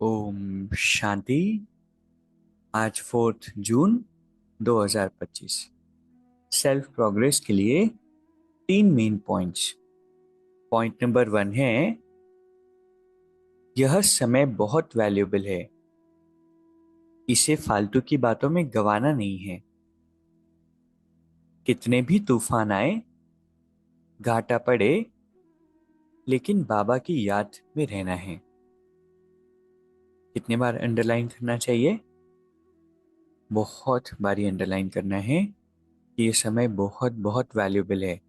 ओम शांति। आज 4 जून 2025। Self progress के लिए 3 मेन पॉइंट्स। पॉइंट नंबर 1 है, यह समय बहुत वैल्यूएबल है, इसे फालतू की बातों में गंवाना नहीं है। कितने भी तूफान आए, घाटा पड़े, लेकिन बाबा की याद में रहना है। कितने बार अंडरलाइन करना चाहिए? बहुत बारी अंडरलाइन करना है कि यह समय बहुत बहुत वैल्यूएबल है।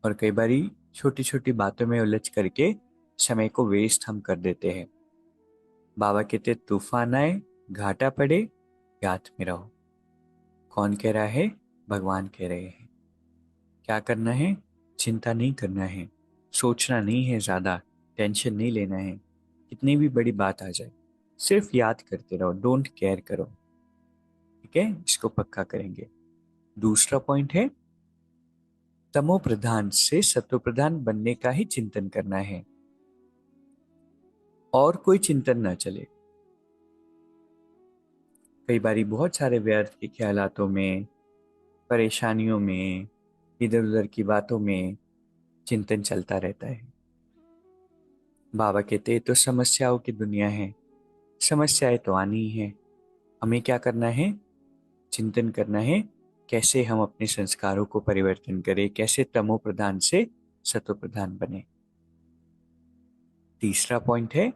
और कई बारी छोटी छोटी बातों में उलझ करके समय को वेस्ट हम कर देते हैं। बाबा कहते तूफान आए, घाटा पड़े, याद में रहो। कौन कह रहा है? भगवान कह रहे हैं। क्या करना है? चिंता नहीं करना है, सोचना नहीं है, ज्यादा टेंशन नहीं लेना है। कितनी भी बड़ी बात आ जाए, सिर्फ याद करते रहो, डोंट केयर करो। ठीक है, इसको पक्का करेंगे। दूसरा पॉइंट है, तमो प्रधान से सत्व प्रधान बनने का ही चिंतन करना है, और कोई चिंतन ना चले। कई बारी बहुत सारे व्यर्थ के ख्यालातों में, परेशानियों में, इधर उधर की बातों में चिंतन चलता रहता है। बाबा कहते हैं तो समस्याओं की दुनिया है, समस्याएं तो आनी ही है। हमें क्या करना है? चिंतन करना है, कैसे हम अपने संस्कारों को परिवर्तन करें, कैसे तमो प्रधान से सतो प्रधान बने। तीसरा पॉइंट है,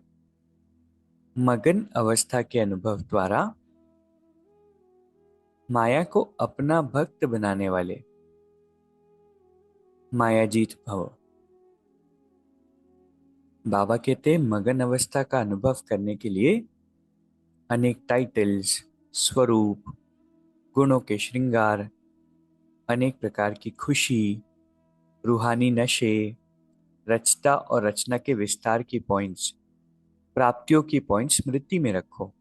मगन अवस्था के अनुभव द्वारा माया को अपना भक्त बनाने वाले मायाजीत भव। बाबा कहते हैं मगन अवस्था का अनुभव करने के लिए अनेक टाइटल्स, स्वरूप, गुणों के श्रृंगार, अनेक प्रकार की खुशी, रूहानी नशे, रचता और रचना के विस्तार की पॉइंट्स, प्राप्तियों की पॉइंट्स स्मृति में रखो।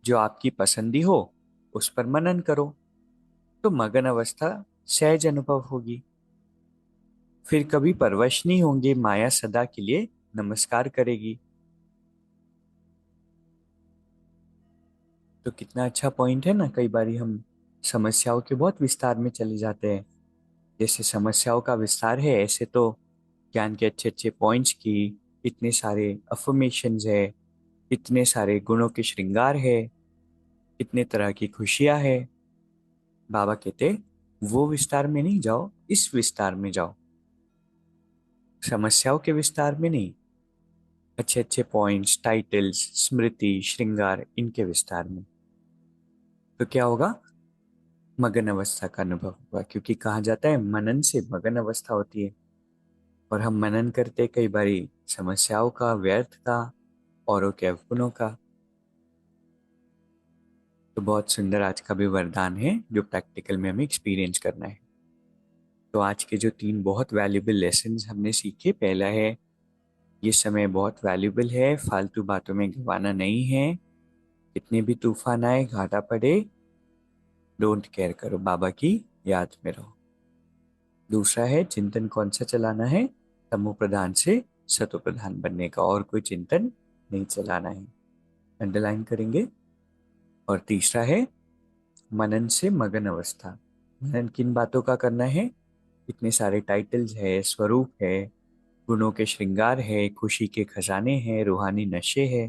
जो आपकी पसंदी हो उस पर मनन करो, तो मगन अवस्था सहज अनुभव होगी। फिर कभी परवश नहीं होंगे, माया सदा के लिए नमस्कार करेगी। तो कितना अच्छा पॉइंट है ना। कई बारी हम समस्याओं के बहुत विस्तार में चले जाते हैं। जैसे समस्याओं का विस्तार है, ऐसे तो ज्ञान के अच्छे अच्छे पॉइंट्स की इतने सारे अफर्मेशंस है, इतने सारे गुणों के श्रृंगार है, इतने तरह की खुशियां है। बाबा कहते वो विस्तार में नहीं जाओ, इस विस्तार में जाओ, समस्याओं के विस्तार में नहीं। अच्छे अच्छे पॉइंट्स, टाइटल्स, स्मृति, श्रृंगार, इनके विस्तार में। तो क्या होगा? मगन अवस्था का अनुभव होगा। क्योंकि कहा जाता है मनन से मगन अवस्था होती है। और हम मनन करते कई बारी समस्याओं का, व्यर्थ का, औरों के अवगुणों का। तो बहुत सुंदर आज का भी वरदान है जो प्रैक्टिकल में हमें एक्सपीरियंस करना है। तो आज के जो 3 बहुत वैल्यूबल लेसन हमने सीखे, पहला है ये समय बहुत वैल्यूबल है, फालतू बातों में गंवाना नहीं है। कितने भी तूफान आए, घाटा पड़े, डोंट केयर करो, बाबा की याद में रहो। दूसरा है, चिंतन कौन सा चलाना है? तमो प्रधान से सतो प्रधान बनने का, और कोई चिंतन नहीं चलाना है। अंडरलाइन करेंगे। और तीसरा है, मनन से मगन अवस्था। मनन किन बातों का करना है? इतने सारे टाइटल्स है, स्वरूप है, गुणों के श्रृंगार है, खुशी के खजाने हैं, रूहानी नशे है,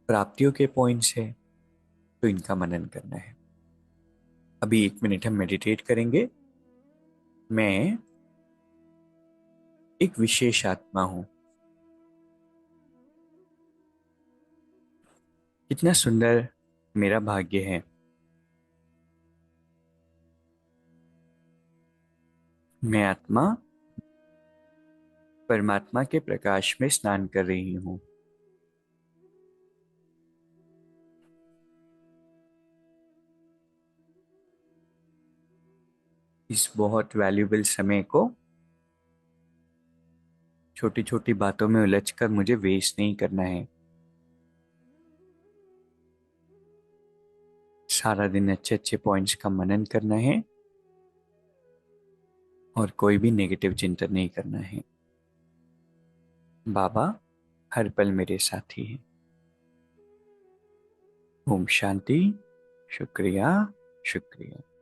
प्राप्तियों के पॉइंट्स है। तो इनका मनन करना है। अभी 1 मिनट हम मेडिटेट करेंगे। मैं एक विशेष आत्मा हूं। कितना सुंदर मेरा भाग्य है। मैं आत्मा परमात्मा के प्रकाश में स्नान कर रही हूं। इस बहुत वैल्यूबल समय को छोटी छोटी बातों में उलझकर मुझे वेस्ट नहीं करना है। सारा दिन अच्छे अच्छे पॉइंट्स का मनन करना है, और कोई भी नेगेटिव चिंतन नहीं करना है। बाबा हर पल मेरे साथी हैं। ओम शांति। शुक्रिया। शुक्रिया।